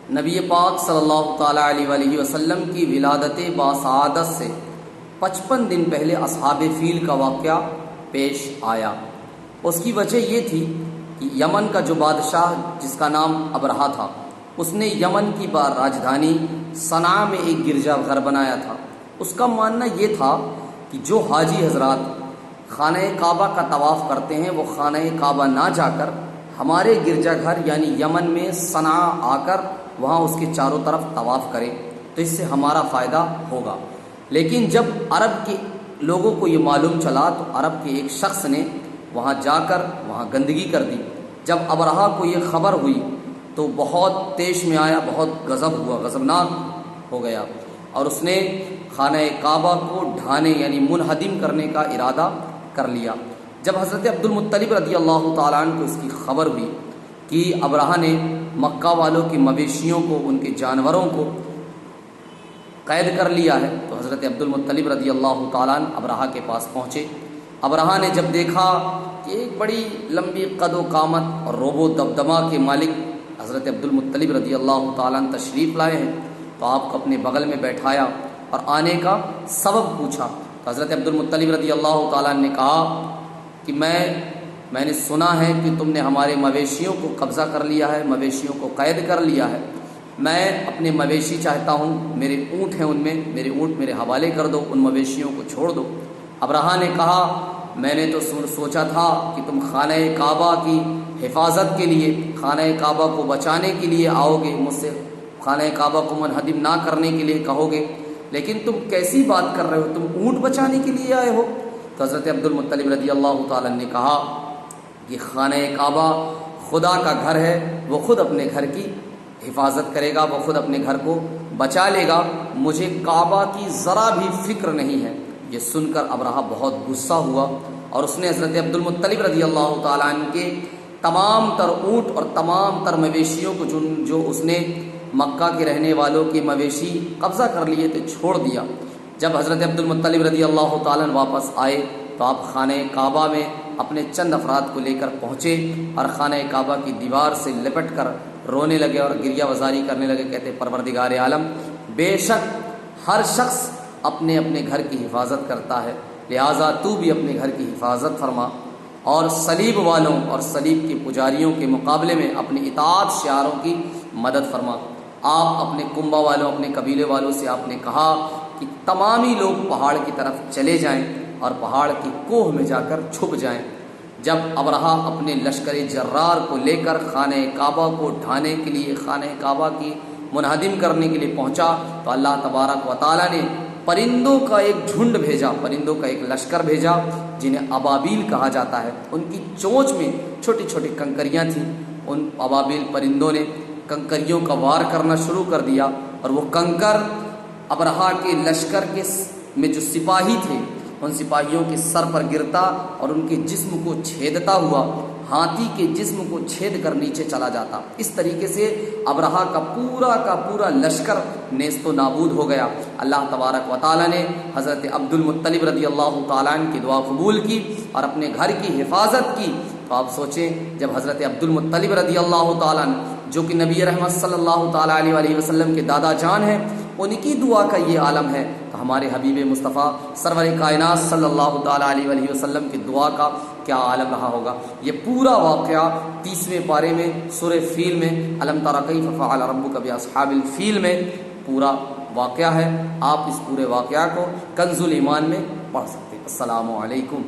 نبی پاک صلی اللہ تعالیٰ علیہ وآلہ وسلم کی ولادت باسعادت سے 55 دن پہلے اصحاب فیل کا واقعہ پیش آیا۔ اس کی وجہ یہ تھی کہ یمن کا جو بادشاہ جس کا نام ابرہہ تھا، اس نے یمن کی راجدھانی صنعا میں ایک گرجا گھر بنایا تھا۔ اس کا ماننا یہ تھا کہ جو حاجی حضرات خانہ کعبہ کا طواف کرتے ہیں وہ خانہ کعبہ نہ جا کر ہمارے گرجا گھر یعنی یمن میں صنعا آ کر وہاں اس کے چاروں طرف طواف کرے تو اس سے ہمارا فائدہ ہوگا۔ لیکن جب عرب کے لوگوں کو یہ معلوم چلا تو عرب کے ایک شخص نے وہاں جا کر وہاں گندگی کر دی۔ جب ابرہہ کو یہ خبر ہوئی تو بہت طیش میں آیا، بہت غضب ہوا، غضبناک ہو گیا، اور اس نے خانہ کعبہ کو ڈھانے یعنی منہدم کرنے کا ارادہ کر لیا۔ جب حضرت عبد المطلب رضی اللہ تعالیٰ عنہ کو اس کی خبر ہوئی کہ ابرہہ نے مکہ والوں کی مویشیوں کو، ان کے جانوروں کو قید کر لیا ہے، تو حضرت عبد المطلب رضی اللہ تعالیٰ عنہ ابرہہ کے پاس پہنچے۔ ابرہہ نے جب دیکھا کہ ایک بڑی لمبی قد و قامت اور روب و دبدبہ کے مالک حضرت عبد المطلب رضی اللہ تعالیٰ عنہ تشریف لائے ہیں تو آپ کو اپنے بغل میں بیٹھایا اور آنے کا سبب پوچھا۔ تو حضرت عبد المطلب رضی اللہ تعالیٰ عنہ نے کہا کہ میں نے سنا ہے کہ تم نے ہمارے مویشیوں کو قبضہ کر لیا ہے، مویشیوں کو قید کر لیا ہے۔ میں اپنے مویشی چاہتا ہوں، میرے اونٹ ہیں، ان میں میرے اونٹ میرے حوالے کر دو، ان مویشیوں کو چھوڑ دو۔ ابرہہ نے کہا میں نے تو سوچا تھا کہ تم خانہ کعبہ کی حفاظت کے لیے، خانہ کعبہ کو بچانے کے لیے آؤ گے، مجھ سے خانہ کعبہ کو منہدم نہ کرنے کے لیے کہو گے، لیکن تم کیسی بات کر رہے ہو، تم اونٹ بچانے کے لیے آئے ہو۔ تو حضرت عبد المطلب رضی اللہ تعالیٰ نے کہا کہ خانہ کعبہ خدا کا گھر ہے، وہ خود اپنے گھر کی حفاظت کرے گا، وہ خود اپنے گھر کو بچا لے گا، مجھے کعبہ کی ذرا بھی فکر نہیں ہے۔ یہ سن کر ابرہہ بہت غصہ ہوا اور اس نے حضرت عبد المطلب رضی اللہ تعالیٰ عنہ کے تمام تر اونٹ اور تمام تر مویشیوں کو جو اس نے مکہ کے رہنے والوں کے مویشی قبضہ کر لیے تھے چھوڑ دیا۔ جب حضرت عبد المطلب رضی اللہ تعالیٰ عنہ واپس آئے تو آپ خانہ کعبہ میں اپنے چند افراد کو لے کر پہنچے اور خانہ کعبہ کی دیوار سے لپٹ کر رونے لگے اور گریہ وزاری کرنے لگے، کہتے پروردگار عالم، بے شک ہر شخص اپنے اپنے گھر کی حفاظت کرتا ہے، لہٰذا تو بھی اپنے گھر کی حفاظت فرما اور صلیب والوں اور صلیب کے پجاریوں کے مقابلے میں اپنی اطاعت شعاروں کی مدد فرما۔ آپ اپنے کنبہ والوں، اپنے قبیلے والوں سے آپ نے کہا کہ تمامی لوگ پہاڑ کی طرف چلے جائیں اور پہاڑ کی کوہ میں جا کر چھپ جائیں۔ جب ابرہہ اپنے لشکر جرار کو لے کر خانہ کعبہ کو ڈھانے کے لیے، خانہ کعبہ کی منہدم کرنے کے لیے پہنچا تو اللہ تبارک و تعالیٰ نے پرندوں کا ایک جھنڈ بھیجا، پرندوں کا ایک لشکر بھیجا جنہیں ابابیل کہا جاتا ہے۔ ان کی چونچ میں چھوٹی چھوٹی کنکریاں تھیں، ان ابابیل پرندوں نے کنکریوں کا وار کرنا شروع کر دیا اور وہ کنکر ابرہہ کے لشکر کے میں جو سپاہی تھے ان سپاہیوں کے سر پر گرتا اور ان کے جسم کو چھیدتا ہوا ہاتھی کے جسم کو چھید کر نیچے چلا جاتا۔ اس طریقے سے ابرہہ کا پورا لشکر نیست و نابود ہو گیا۔ اللہ تبارک و تعالیٰ نے حضرت عبد المطلب رضی اللہ تعالیٰ عنہ کی دعا قبول کی اور اپنے گھر کی حفاظت کی۔ تو آپ سوچیں جب حضرت عبد المطلب رضی اللہ تعالیٰ عنہ جو کہ نبی رحمت صلی اللہ تعالیٰ علیہ وآلہ وسلم کے دادا جان ہیں، ان کی دعا کا یہ عالم ہے، تو ہمارے حبیب مصطفیٰ سرور کائنات صلی اللہ تعالیٰ علیہ وآلہ وسلم کی دعا کا کیا عالم رہا ہوگا۔ یہ پورا واقعہ 30ویں پارے میں سورہ فیل میں الم تر کیف فعل ربک باصحاب الفیل میں پورا واقعہ ہے۔ آپ اس پورے واقعہ کو کنز الایمان میں پڑھ سکتے ہیں۔ السلام علیکم۔